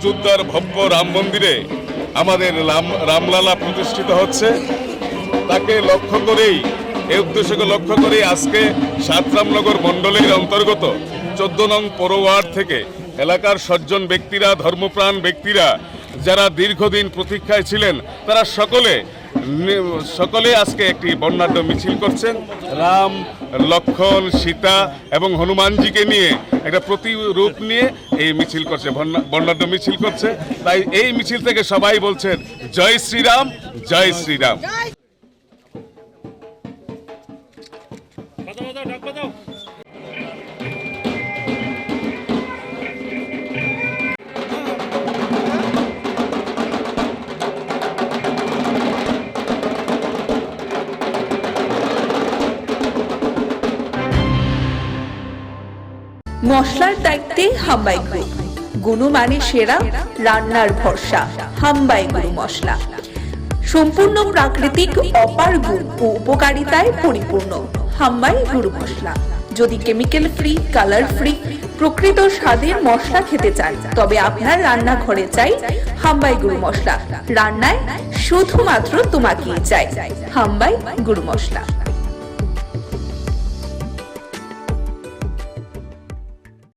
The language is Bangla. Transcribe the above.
অযোধ্যার ভব্য রাম মন্দিরে আমাদের রামলালা প্রতিষ্ঠিত হচ্ছে, তাকে লক্ষ্য করেই, এই উদ্দেশ্যকে লক্ষ্য করেই আজকে সাতরামনগর মণ্ডলের অন্তর্গত 14 নং পৌর ওয়ার্ড থেকে এলাকার সজ্জন ব্যক্তিরা, ধর্মপ্রাণ ব্যক্তিরা যারা দীর্ঘদিন প্রতীক্ষায় ছিলেন, তারা সকলে আজকে একটি বর্ণাঢ্য মিছিল করছেন। রাম, লক্ষ্মণ, সীতা এবং হনুমানজিকে নিয়ে একটা প্রতিরূপ নিয়ে এই মিছিল করছে, বর্ণাঢ্য মিছিল করছে। তাই এই মিছিল থেকে সবাই বলছেন জয় শ্রীরাম, জয় শ্রীরাম। মশলার দায়িত্বে হাম্বাই গ্রুপ, গুণমানে সেরা, রান্নার ভরসা হাম্বাই গুরু মশলা। সম্পূর্ণ প্রাকৃতিক অপার গুণ ও উপকারিতায় পরিপূর্ণ হাম্বাই গুরু মশলা। যদি কেমিক্যাল ফ্রি, কালার ফ্রি, প্রকৃত স্বাদের মশলা খেতে চান, তবে আপনার রান্নাঘরে চাই হাম্বাই গুরু মশলা। রান্নায় শুধুমাত্র তোমাকেই চাই হাম্বাই গুরু মশলা।